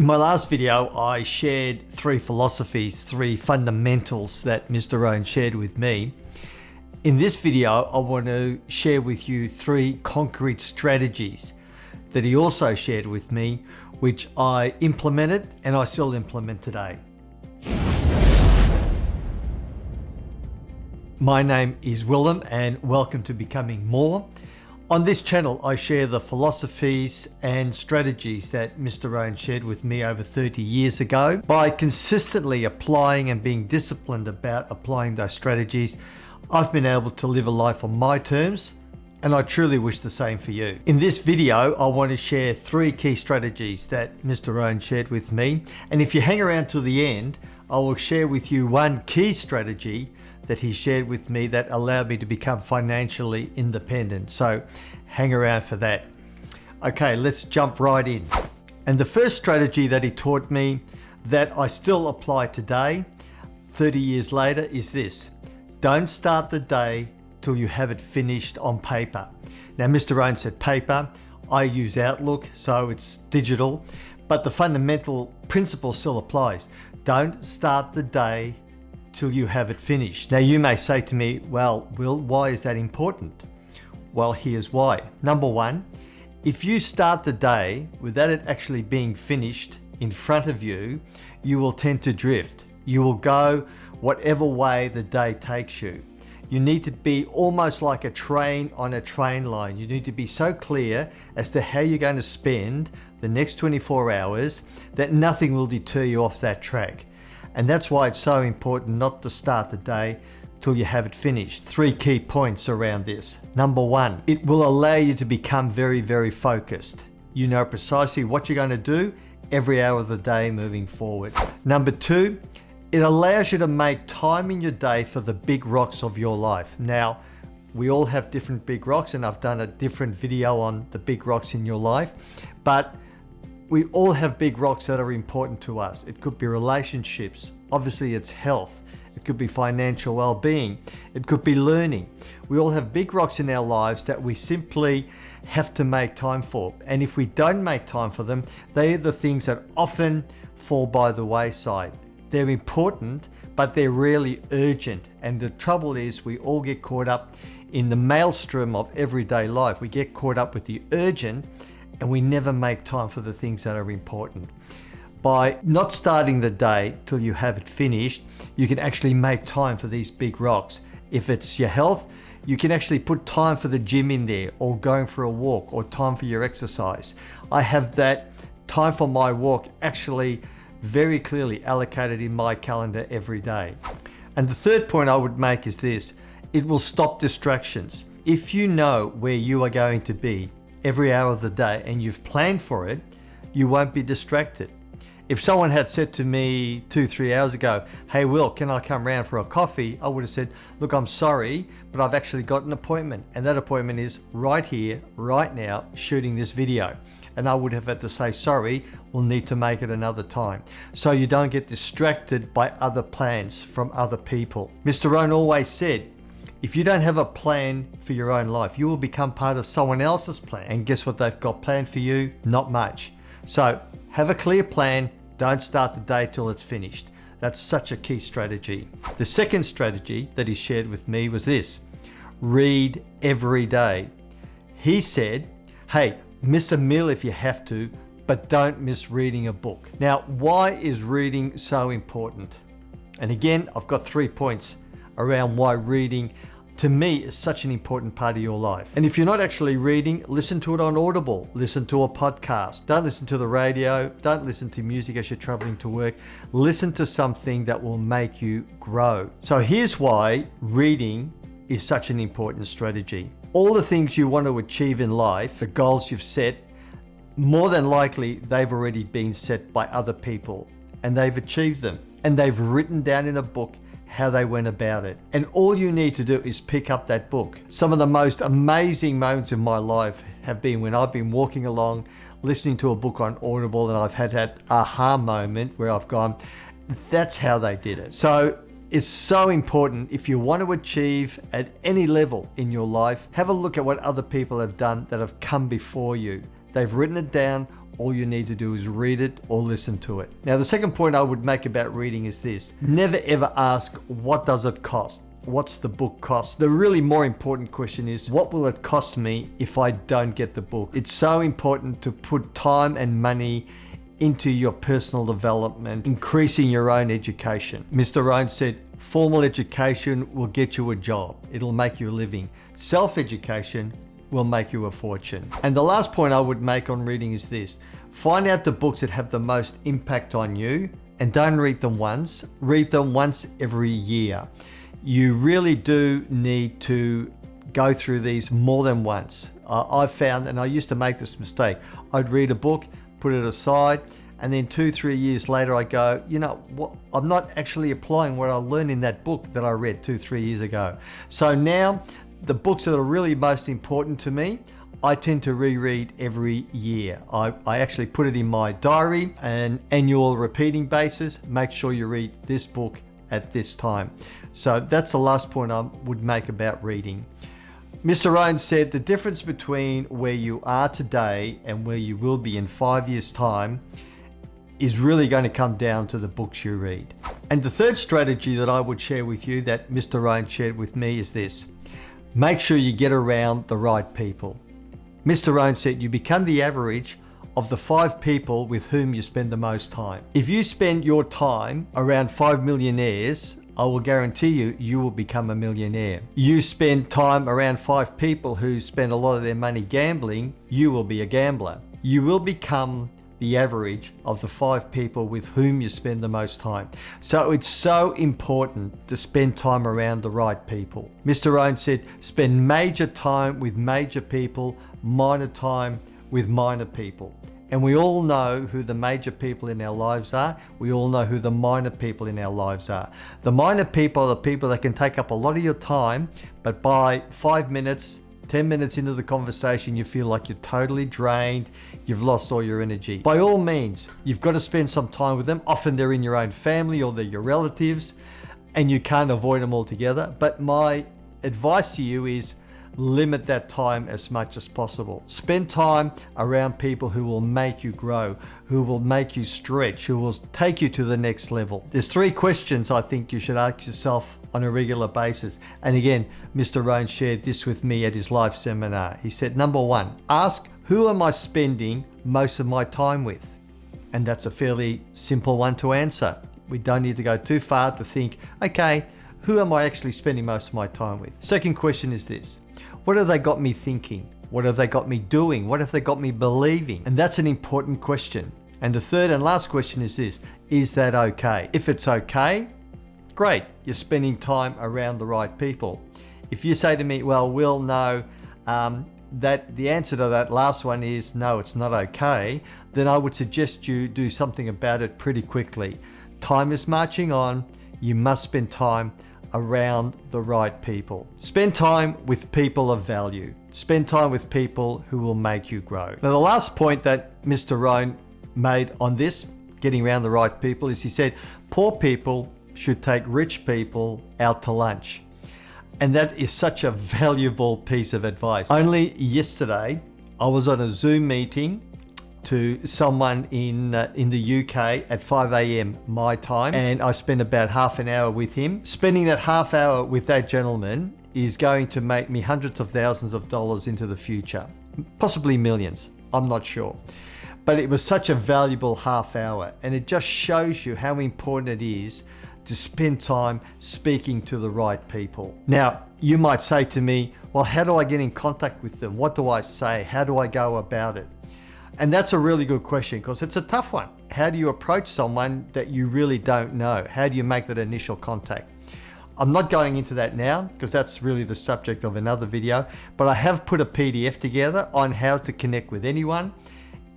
In my last video, I shared 3 philosophies, 3 fundamentals that Mr. Rohn shared with me. In this video, I want to share with you 3 concrete strategies that he also shared with me, which I implemented and I still implement today. My name is Willem and welcome to Becoming More. On this channel, I share the philosophies and strategies that Mr. Rohn shared with me over 30 years ago. By consistently applying and being disciplined about applying those strategies, I've been able to live a life on my terms, and I truly wish the same for you. In this video, I want to share 3 key strategies that Mr. Rohn shared with me. And if you hang around till the end, I will share with you 1 key strategy that he shared with me that allowed me to become financially independent. So hang around for that. Okay, let's jump right in. And the first strategy that he taught me that I still apply today, 30 years later, is this. Don't start the day till you have it finished on paper. Now, Mr. Rohn said paper. I use Outlook, so it's digital, but the fundamental principle still applies. Don't start the day till you have it finished. Now you may say to me, well, Will, why is that important? Well, here's why. Number 1, if you start the day without it actually being finished in front of you, you will tend to drift. You will go whatever way the day takes you. You need to be almost like a train on a train line. You need to be so clear as to how you're going to spend the next 24 hours that nothing will deter you off that track. And that's why it's so important not to start the day till you have it finished. 3 key points around this. Number 1, it will allow you to become very, very focused. You know precisely what you're going to do every hour of the day moving forward. Number 2, it allows you to make time in your day for the big rocks of your life. Now, we all have different big rocks, and I've done a different video on the big rocks in your life, but we all have big rocks that are important to us. It could be relationships, obviously it's health, it could be financial well-being, it could be learning. We all have big rocks in our lives that we simply have to make time for. And if we don't make time for them, they are the things that often fall by the wayside. They're important, but they're rarely urgent. And the trouble is we all get caught up in the maelstrom of everyday life. We get caught up with the urgent and we never make time for the things that are important. By not starting the day till you have it finished, you can actually make time for these big rocks. If it's your health, you can actually put time for the gym in there, or going for a walk, or time for your exercise. I have that time for my walk actually very clearly allocated in my calendar every day. And the third point I would make is this. It will stop distractions. If you know where you are going to be every hour of the day and you've planned for it, you won't be distracted. If someone had said to me 2-3 hours ago, hey Will, can I come round for a coffee? I would have said, look, I'm sorry, but I've actually got an appointment, and that appointment is right here, right now, shooting this video. And I would have had to say, sorry, we'll need to make it another time. So you don't get distracted by other plans from other people. Mr. Rohn always said, if you don't have a plan for your own life, you will become part of someone else's plan. And guess what they've got planned for you? Not much. So have a clear plan. Don't start the day till it's finished. That's such a key strategy. The second strategy that he shared with me was this. Read every day. He said, hey, miss a meal if you have to, but don't miss reading a book. Now, why is reading so important? And again, I've got 3 points around why reading to me is such an important part of your life. And if you're not actually reading, listen to it on Audible, listen to a podcast. Don't listen to the radio, don't listen to music as you're traveling to work. Listen to something that will make you grow. So here's why reading is such an important strategy. All the things you want to achieve in life, the goals you've set, more than likely they've already been set by other people and they've achieved them, and they've written down in a book how they went about it. And all you need to do is pick up that book. Some of the most amazing moments in my life have been when I've been walking along, listening to a book on Audible, and I've had that aha moment where I've gone, that's how they did it. So it's so important. If you want to achieve at any level in your life, have a look at what other people have done that have come before you. They've written it down, all you need to do is read it or listen to it. Now, the second point I would make about reading is this: never ever ask, what does it cost? What's the book cost? The really more important question is, what will it cost me if I don't get the book? It's so important to put time and money into your personal development, increasing your own education. Mr. Rohn said, formal education will get you a job. It'll make you a living. Self-education will make you a fortune. And the last point I would make on reading is this: find out the books that have the most impact on you, and don't read them once. Read them once every year. You really do need to go through these more than once. I've found, and I used to make this mistake, I'd read a book, put it aside, and then 2-3 years later I go, you know what, I'm not actually applying what I learned in that book that I read 2-3 years ago. So now the books that are really most important to me, I tend to reread every year. I actually put it in my diary, an annual repeating basis. Make sure you read this book at this time. So that's the last point I would make about reading. Mr. Rohn said the difference between where you are today and where you will be in 5 years' time is really going to come down to the books you read. And the third strategy that I would share with you that Mr. Rohn shared with me is this: make sure you get around the right people. Mr. Rohn said you become the average of the 5 people with whom you spend the most time. If you spend your time around 5 millionaires, I will guarantee you, you will become a millionaire. You spend time around 5 people who spend a lot of their money gambling, you will be a gambler. You will become the average of the 5 people with whom you spend the most time. So it's so important to spend time around the right people. Mr. Rohn said, spend major time with major people, minor time with minor people. And we all know who the major people in our lives are. We all know who the minor people in our lives are. The minor people are the people that can take up a lot of your time, but by 5 minutes, 10 minutes into the conversation, you feel like you're totally drained, you've lost all your energy. By all means, you've got to spend some time with them. Often they're in your own family or they're your relatives, and you can't avoid them altogether. But my advice to you is, limit that time as much as possible. Spend time around people who will make you grow, who will make you stretch, who will take you to the next level. There's 3 questions I think you should ask yourself on a regular basis. And again, Mr. Rohn shared this with me at his live seminar. He said, number 1, ask, who am I spending most of my time with? And that's a fairly simple one to answer. We don't need to go too far to think, okay, who am I actually spending most of my time with? Second question is this: what have they got me thinking? What have they got me doing? What have they got me believing? And that's an important question. And the third and last question is this: is that okay? If it's okay, great, you're spending time around the right people. If you say to me, well, Will, no, that the answer to that last one is no, it's not okay, then I would suggest you do something about it pretty quickly. Time is marching on. You must spend time around the right people. Spend time with people of value. Spend time with people who will make you grow. Now, the last point that Mr. Rohn made on this, getting around the right people, is he said, poor people should take rich people out to lunch. And that is such a valuable piece of advice. Only yesterday, I was on a Zoom meeting to someone in the UK at 5 a.m. my time, and I spent about half an hour with him. Spending that half hour with that gentleman is going to make me hundreds of thousands of dollars into the future, possibly millions, I'm not sure. But it was such a valuable half hour, and it just shows you how important it is to spend time speaking to the right people. Now, you might say to me, well, how do I get in contact with them? What do I say? How do I go about it? And that's a really good question, because it's a tough one. How do you approach someone that you really don't know? How do you make that initial contact? I'm not going into that now, because that's really the subject of another video, but I have put a PDF together on how to connect with anyone.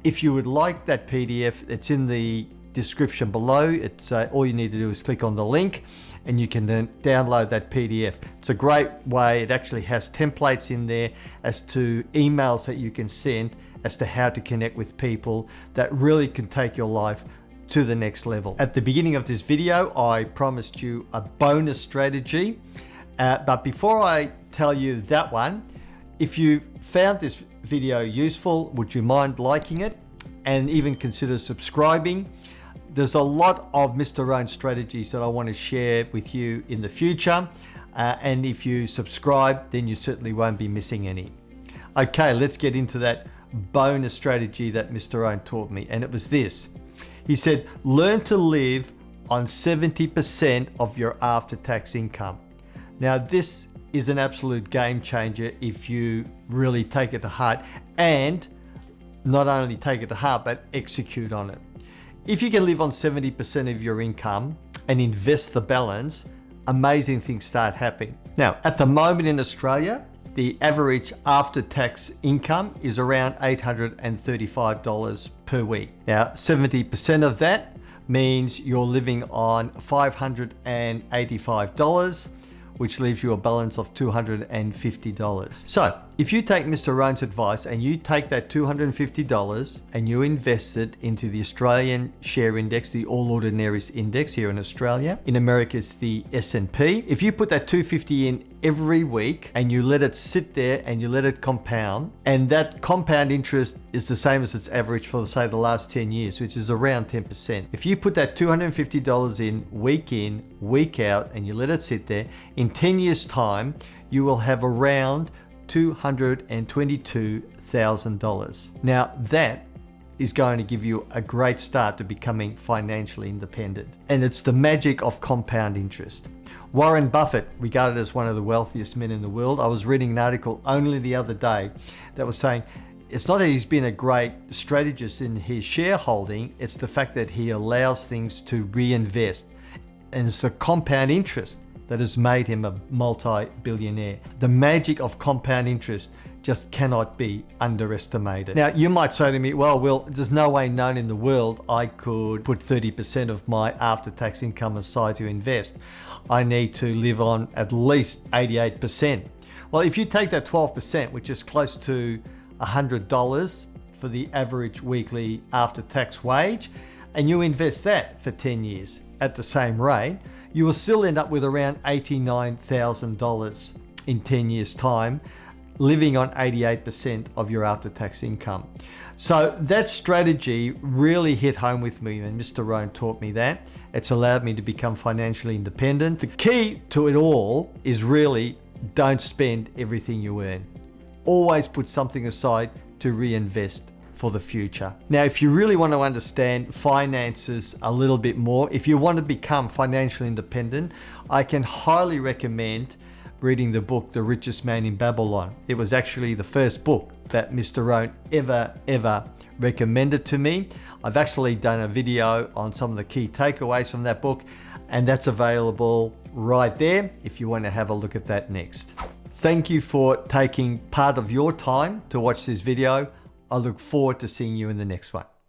If you would like that PDF, it's in the description below. It's all you need to do is click on the link and you can then download that PDF. It's a great way. It actually has templates in there as to emails that you can send as to how to connect with people that really can take your life to the next level. At the beginning of this video, I promised you a bonus strategy. But before I tell you that one, if you found this video useful, would you mind liking it? and even consider subscribing. There's a lot of Mr. Rohn strategies that I want to share with you in the future. And if you subscribe, then you certainly won't be missing any. Okay, let's get into that bonus strategy that Mr. Rohn taught me. And it was this. He said, learn to live on 70% of your after-tax income. Now, this is an absolute game changer if you really take it to heart, and not only take it to heart, but execute on it. If you can live on 70% of your income and invest the balance, amazing things start happening. Now, at the moment in Australia, the average after-tax income is around $835 per week. Now, 70% of that means you're living on $585, which leaves you a balance of $250. So if you take Mr. Rohn's advice and you take that $250 and you invest it into the Australian share index, the All Ordinaries Index here in Australia, in America it's the S&P. If you put that $250 in every week and you let it sit there and you let it compound, and that compound interest is the same as its average for, say, the last 10 years, which is around 10%. If you put that $250 in, week out, and you let it sit there, in 10 years' time, you will have around $222,000. Now that is going to give you a great start to becoming financially independent. And it's the magic of compound interest. Warren Buffett, regarded as one of the wealthiest men in the world, I was reading an article only the other day that was saying it's not that he's been a great strategist in his shareholding, it's the fact that he allows things to reinvest. And it's the compound interest that has made him a multi-billionaire. The magic of compound interest just cannot be underestimated. Now, you might say to me, well, Will, there's no way known in the world I could put 30% of my after-tax income aside to invest. I need to live on at least 88%. Well, if you take that 12%, which is close to $100 for the average weekly after-tax wage, and you invest that for 10 years at the same rate, you will still end up with around $89,000 in 10 years' time, living on 88% of your after-tax income. So that strategy really hit home with me, and Mr. Rohn taught me that. It's allowed me to become financially independent. The key to it all is really don't spend everything you earn. Always put something aside to reinvest for the future. Now, if you really want to understand finances a little bit more, if you want to become financially independent, I can highly recommend reading the book, The Richest Man in Babylon. It was actually the first book that Mr. Rohn ever recommended to me. I've actually done a video on some of the key takeaways from that book, and that's available right there if you want to have a look at that next. Thank you for taking part of your time to watch this video. I look forward to seeing you in the next one.